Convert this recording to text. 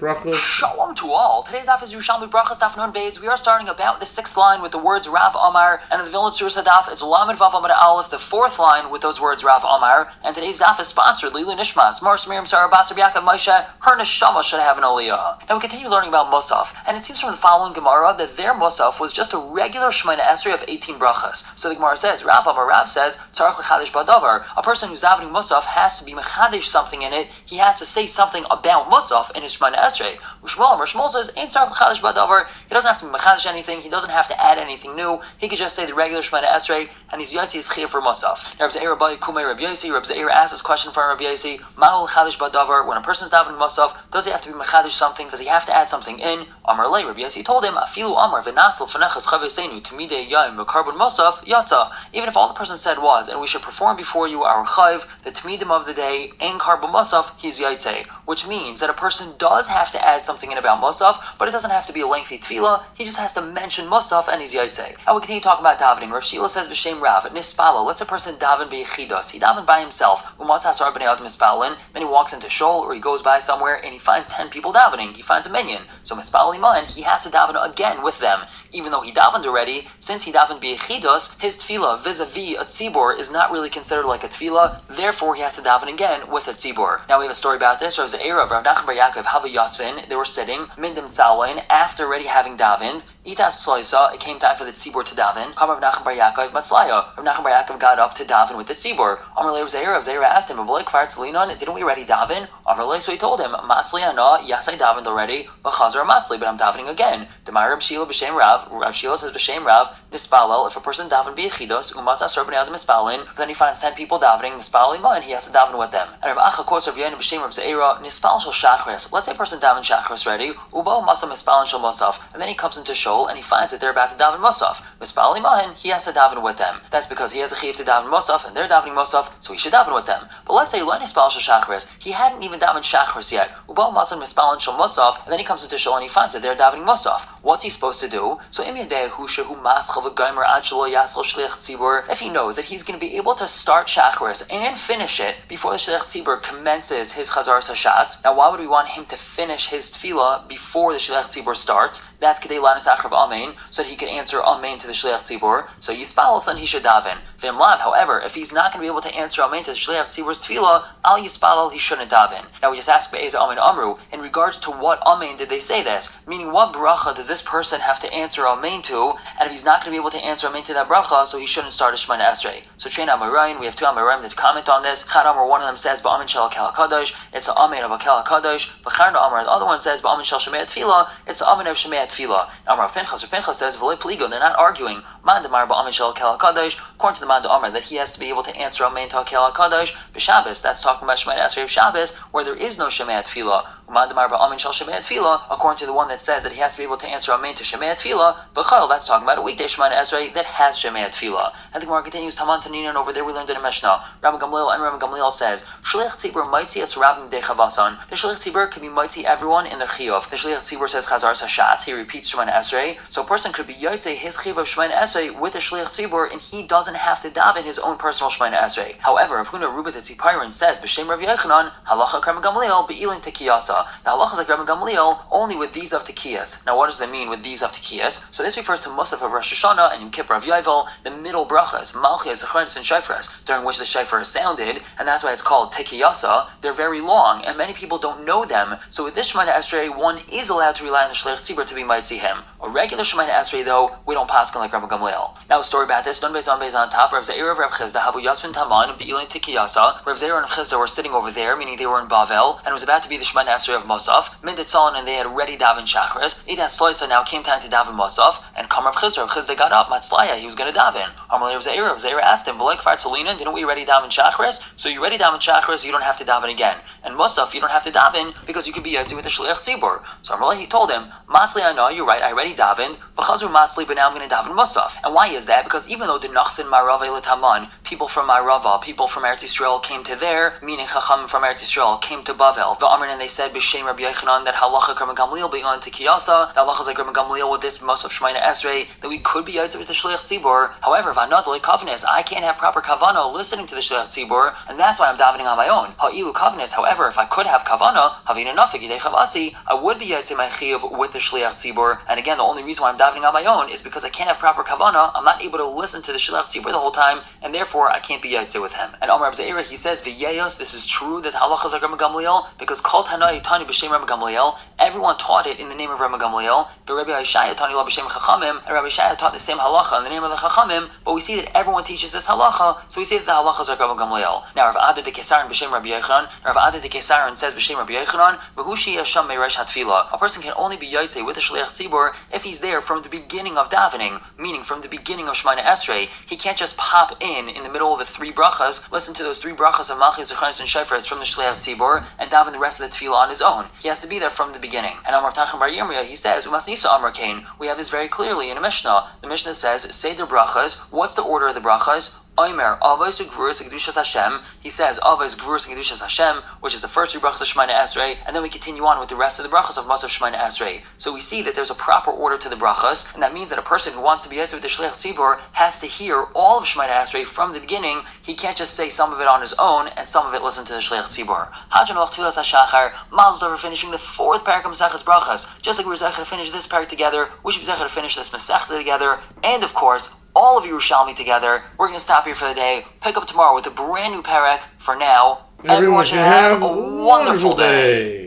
Brachot. Shalom to all. Today's daf is Yerushlami Brachot, daf Nun Beis. We are starting about the 6th line with the words Rav Amar, and in the Vilna Tzur Sadaf it's Lamed Vav Amar Aleph, the 4th line with those words Rav Amar. And today's daf is sponsored Lilu Nishmas, Mars Miriam Sarah Basar Yaakov Moshe. Her neshama should have an aliyah. And we continue learning about Musaf, and it seems from the following Gemara that their Musaf was just a regular Shemona Esrei of 18 brachas. So the Gemara says, Rav Amar Rav says, Tzarich L'Chadesh Badavar. A person who's davening Musaf has to be mechadesh something in it. He has to say something about Musaf in his Shemona Esrei. Shmuel says, Ein tzarich l'chadash badavar. He doesn't have to mechadash anything. He doesn't have to add anything new. He could just say the regular Shemona Esrei, and he's yotzi is chiyuv for Musaf. Rabbi Zecharia Kumei Rabbi Yosi. Rabbi Zecharia asks this question from Rabbi Yosi: Ma'ul l'chadash badavar. When a person's davening Musaf, does he have to be mechadash something? Does he have to add something in? Amar lei. Rabbi Yosi told him, Afilu Amar v'nasel f'nechas chaveseinu t'midei yom v'karbon Musaf yatza. Even if all the person said was, and we should perform before you our chayv, the t'midim of the day, ein karbon Musaf, he's yatzei. Which means that a person does have to add something in about Musaf, but it doesn't have to be a lengthy tefillah. He just has to mention Musaf and he's Yaitse. And we continue talking about davening. Rav Shila says b'shem Rav Nispala. Let's a person daven b'yechidos. He daven by himself. Umatzas ar b'nei adam mispalin. Then he walks into shul or he goes by somewhere and he finds 10 people davening. He finds a minyan. So mispal iman, he has to daven again with them, even though he davened already. Since he davened b'yechidos, his tefillah vis-a-vis a tzibor is not really considered like a tefillah. Therefore, he has to daven again with a tzibor. Now we have a story about this. Rav Zecharia, Rav Nachman bar Yaakov, Hava Yasvin. They were sitting mindim tzalain after already having davened. Itas Sloisa, it came time for the tzibor to daven. Come Rav Nachman bar Yaakov Matzlaya. Rav Nachman bar Yaakov got up to daven with the tzibor. Amar Rav Zecharia asked him, didn't we already daven? Amar so he told him, Matzliana, yes I davened already, V'chazar Matzli, but I'm davening again. Demar Rav Shila b'shem Rav. Rav Shila says b'shem Rav, Nispalel, if a person daven b'yechidos, umatzas ar b'nei adam mispalin, then he finds 10 people davening, mispal ima, and he has to daven with them. And Rav Acha quotes Rav Yehuda b'shem Rav Zecharia, Nispal shel shachris. Let's say a person daven shachris ready, ubo masa mispalin shel musaf, and then he comes into shul and he finds that they're about to daven musaf. Mispal ima, and he has to daven with them. That's because he has a chiyuv to daven musaf, and they're davening musaf, so he should daven with them. But let's say lo nispal shel shachris, he hadn't even davened shachris yet, ubo masa mispalin shel musaf, and then he comes into shul and he finds that they're davening musaf. What's he supposed to do? So im yadehu shehu maschal v'gomer ad shelo yaschal shliach tzibur. If he knows that he's going to be able to start shachris and finish it before the shliach tzibur commences his chazaras hashatz. Now, why would we want him to finish his tefillah before the shliach tzibur starts? That's kedei lanas achrav amen, so that he can answer amen to the shliach tzibur. So yispalos, then he should daven. V'im lav, however, if he's not going to be able to answer amen to the shliach tzibur's tefillah, al yispalol, he shouldn't daven. Now we just ask be'eza amen amru, in regards to what amen did they say this? Meaning, what bracha does this person have to answer amen to? And if he's not going to be able to answer amen to that bracha, so he shouldn't start a Shemona Esrei. So train Amoraim, we have 2 Amoraim that comment on this. Chad Amor, one of them says ba'amen shel akel hakadosh, it's the amen of akel hakadosh. V'charna Amor, the other one says ba'amen shel shemei tefillah, it's the amen of shemei tefillah. Amar of Pinchas, or Pinchas says v'lei pligo, they're not arguing. Man demar ba'amen shel akel hakadosh, according to the man Amar, that he has to be able to answer amen to akel hakadosh. B'Shabbos, that's talking about Shemona Esrei of Shabbos, where there is no shemei tefillah. According to the one that says that he has to be able to answer amen to Shemei Tefillah, B'chol, that's talking about a weekday Shemona Esrei that has Shemei Tefillah. And the Gemara continues, Taman Tanina, and over there we learned in a Mishnah, Rabbi Gamliel, and Rabbi Gamliel says, Shliach Tzibur Maitzi as Rabbim de Chavasan. The Shliach Tzibur can be Maitzi everyone in their Chiyuv. The Shliach Tzibur says Chazar Sashatz, he repeats Shemona Esrei, so a person could be Yotze his Chiyuv of Shemona Esrei with the Shliach Tzibur, and he doesn't have to daven his own personal Shemona Esrei. However, if Huna Rubat Tzipayrin says, B'Shem Rav Yochanan, Halacha Rabbi Gamliel, Be'ilin Tekiyasa. The halacha is like Rabbi Gamliel, only with these of Tekiyas. Now, what does that mean with these of Tekiyas? So this refers to Musaf of Rosh Hashanah and Yom Kippur of Yovel, the middle brachas, Malchias, Zecharia, and Shofras, during which the shofar is sounded, and that's why it's called Tekiyasa. They're very long, and many people don't know them. So with this Shemona Esrei, one is allowed to rely on the Shliach Tzibur to be Maitzi him. A regular Shemona Esrei, though, we don't paskin like Rabbi Gamliel. Now, a story about this, Don Beis on top, Rav Zecharia of Rav Chizda, Habu Yasvin Taman, Be'ilin Tekiyasa. Rav Zecharia and Rav Chizda were sitting over there, meaning they were in Bavel, and it was about to be the Shemona Esrei of Musaf. Mindit Tzalin, and they had already davened Shachris. Idas Sloisa, now came time to daven Musaf, and Kam Rav Chizda got up, Matzlaya, he was going to daven. Amalei Rav Zecharia asked him, V'lei kfar tzalina, didn't we already daven Shachris? So you already daven Shachris, you don't have to daven again. And Musaf, you don't have to daven, because you can be Yotzi with the Shliach Tzibur. So Amalei, he told him, Matzli, I know, you're right, I already davened, B'chazur Matzli, but now I'm going to daven Musaf. And why is that? Because even though the Nachsin Marava L'Taman, people from Marava, people from Eretz Yisrael came to there, meaning Chacham from Eretz Yisrael came to Bavel. The Amrin, and they said, B'Shem Rabbi Yochanan, that halacha Rabbi Gamliel be'ilin Tekiyasa, that halacha is like Rabbi Gamliel with this Musaf Shemona Esrei, that we could be Yotzi with the Shliach Tzibur. However, Vanad Lo Kavanis, I can't have proper Kavana listening to the Shliach Tzibur, and that's why I'm davening on my own. Ha'ilu Kavanis, however, However, if I could have kavana, havina nafik yidei chavasi, I would be yaitze my chiyuv with the shliach tzibur. And again, the only reason why I'm davening on my own is because I can't have proper kavana. I'm not able to listen to the shliach tzibur the whole time, and therefore I can't be yaitze with him. And Amar Zecharia, he says, v'yeyos, this is true that halachas are Rabbi Gamliel, because kol tanai tani b'shem Rabbi Gamliel, everyone taught it in the name of Rabbi Gamliel, but Rabbi Yishaya tani lo b'shem chachamim, and Rabbi Yishaya taught the same halacha in the name of the chachamim, but we see that everyone teaches this halacha, so we say that the halachas are Rabbi Gamliel. Now, Rav Adad the Kesaran b'shem Rabbi Yochanan, Rav Adad the Kesaran says b'shem Rabbi Yochanan, v'hushi yasham me'resh hatfila. A person can only be yaitze with the shliach tzibur if he's there from the beginning of davening, meaning from the beginning of Shemona Esrei. He can't just pop in the middle of the three brachas, listen to those three brachas of Malchus, Zecharia, and Shofars from the shliach tzibur, and daven the rest of the tefillah on his own. He has to be there from the beginning. And Amar Tachim Bar Yirmiyah, he says, Umasnisa Amar Kain. We have this very clearly in a Mishnah. The Mishnah says, say the brachas. What's the order of the brachas? Omer, Avos Gvurus Kedushas Hashem. He says Avos Gvurus Kedushas Hashem, which is the first three brachas of Shemona Esrei, and then we continue on with the rest of the brachas of Masav Shemona Esrei. So we see that there's a proper order to the brachas, and that means that a person who wants to be yaitze with the Shliach Tzibur has to hear all of Shemona Esrei from the beginning. He can't just say some of it on his own and some of it listen to the Shliach Tzibur. Hajan Lach Tfilas HaShachar, Malzdor finishing the fourth parak of Maseches Brachas. Just like we're zecher to finish this parak together, we should be zecher to finish this Masechta together, and of course, all of Yerushlami together. We're going to stop here for the day. Pick up tomorrow with a brand new parak. For now, everyone should have a wonderful day.